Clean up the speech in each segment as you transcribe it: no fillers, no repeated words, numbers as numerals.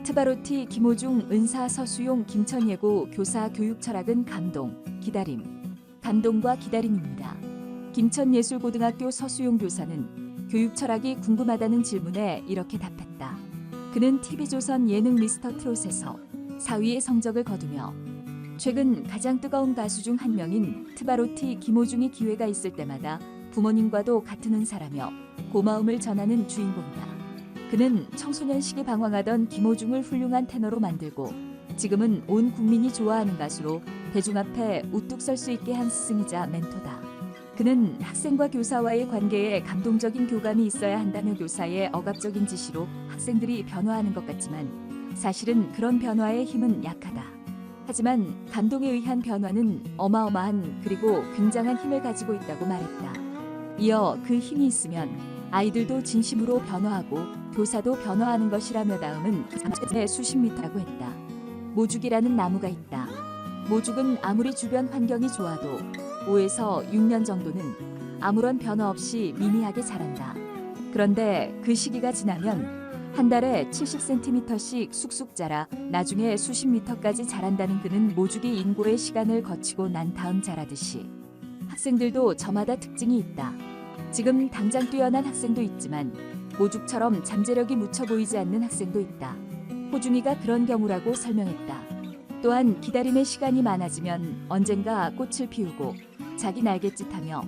트바로티 김호중 은사 서수용 김천예고 교사 교육 철학은 감동, 기다림. 감동과 기다림입니다. 김천예술고등학교 서수용 교사는 교육 철학이 궁금하다는 질문에 이렇게 답했다. 그는 TV조선 예능 미스터 트롯에서 4위의 성적을 거두며 최근 가장 뜨거운 가수 중 한 명인 트바로티 김호중이 기회가 있을 때마다 부모님과도 같은 은사라며 고마움을 전하는 주인공이다. 그는 청소년 시기 방황하던 김호중을 훌륭한 테너로 만들고 지금은 온 국민이 좋아하는 가수로 대중 앞에 우뚝 설 수 있게 한 스승이자 멘토다. 그는 학생과 교사와의 관계에 감동적인 교감이 있어야 한다며 교사의 억압적인 지시로 학생들이 변화하는 것 같지만 사실은 그런 변화의 힘은 약하다. 하지만 감동에 의한 변화는 어마어마한 그리고 굉장한 힘을 가지고 있다고 말했다. 이어 그 힘이 있으면 아이들도 진심으로 변화하고 교사도 변화하는 것이라며 다음은 수십 미터라고 했다. 모죽이라는 나무가 있다. 모죽은 아무리 주변 환경이 좋아도 5에서 6년 정도는 아무런 변화 없이 미미하게 자란다. 그런데 그 시기가 지나면 한 달에 70cm씩 쑥쑥 자라 나중에 수십 미터까지 자란다는 그는 모죽이 인고의 시간을 거치고 난 다음 자라듯이 학생들도 저마다 특징이 있다. 지금 당장 뛰어난 학생도 있지만 모죽처럼 잠재력이 묻혀 보이지 않는 학생도 있다. 호중이가 그런 경우라고 설명했다. 또한 기다림의 시간이 많아지면 언젠가 꽃을 피우고 자기 날갯짓하며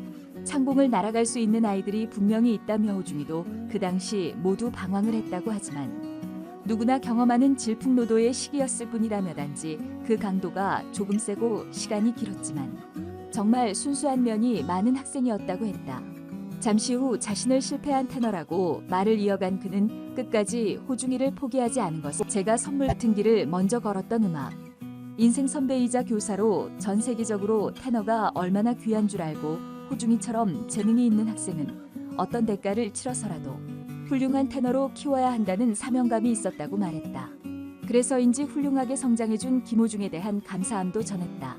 창공을 날아갈 수 있는 아이들이 분명히 있다며 호중이도 그 당시 모두 방황을 했다고 하지만 누구나 경험하는 질풍노도의 시기였을 뿐이라며 단지 그 강도가 조금 세고 시간이 길었지만 정말 순수한 면이 많은 학생이었다고 했다. 잠시 후 자신을 실패한 테너라고 말을 이어간 그는 끝까지 호중이를 포기하지 않은 것은 제가 선물 같은 길을 먼저 걸었던 음악. 인생 선배이자 교사로 전 세계적으로 테너가 얼마나 귀한 줄 알고 호중이처럼 재능이 있는 학생은 어떤 대가를 치러서라도 훌륭한 테너로 키워야 한다는 사명감이 있었다고 말했다. 그래서인지 훌륭하게 성장해준 김호중에 대한 감사함도 전했다.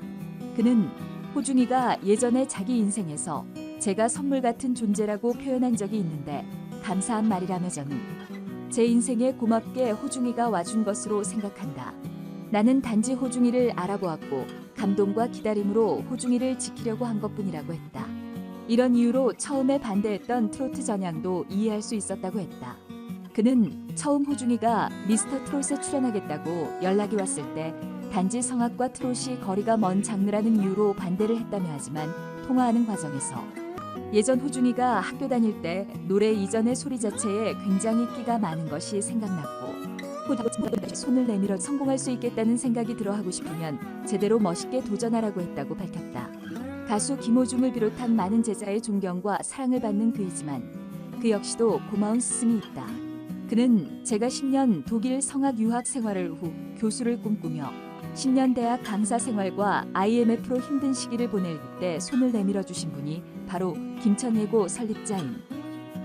그는 호중이가 예전에 자기 인생에서 제가 선물 같은 존재라고 표현한 적이 있는데 감사한 말이라며 저는 제 인생에 고맙게 호중이가 와준 것으로 생각한다. 나는 단지 호중이를 알아보았고 감동과 기다림으로 호중이를 지키려고 한 것뿐이라고 했다. 이런 이유로 처음에 반대했던 트로트 전향도 이해할 수 있었다고 했다. 그는 처음 호중이가 미스터 트롯에 출연하겠다고 연락이 왔을 때 단지 성악과 트롯이 거리가 먼 장르라는 이유로 반대를 했다며 하지만 통화하는 과정에서 예전 호중이가 학교 다닐 때 노래 이전의 소리 자체에 굉장히 끼가 많은 것이 생각났고 손을 내밀어 성공할 수 있겠다는 생각이 들어 하고 싶으면 제대로 멋있게 도전하라고 했다고 밝혔다. 가수 김호중을 비롯한 많은 제자의 존경과 사랑을 받는 그이지만 그 역시도 고마운 스승이 있다. 그는 제가 10년 독일 성악 유학 생활을 후 교수를 꿈꾸며 10년 대학 강사 생활과 IMF로 힘든 시기를 보낼 때 손을 내밀어 주신 분이 바로 김천예고 설립자인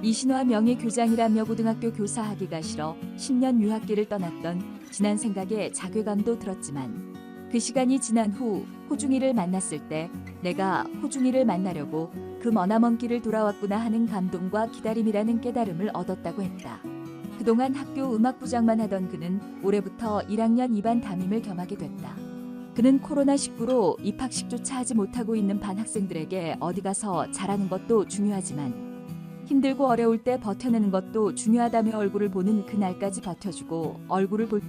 이신화 명예교장이라며 고등학교 교사하기가 싫어 10년 유학길을 떠났던 지난 생각에 자괴감도 들었지만 그 시간이 지난 후 호중이를 만났을 때 내가 호중이를 만나려고 그 머나먼 길을 돌아왔구나 하는 감동과 기다림이라는 깨달음을 얻었다고 했다. 그동안 학교 음악부장만 하던 그는 올해부터 1학년 2반 담임을 겸하게 됐다. 그는 코로나19로 입학식조차 하지 못하고 있는 반 학생들에게 어디 가서 잘하는 것도 중요하지만 힘들고 어려울 때 버텨내는 것도 중요하다며 얼굴을 보는 그날까지 버텨주고 얼굴을 볼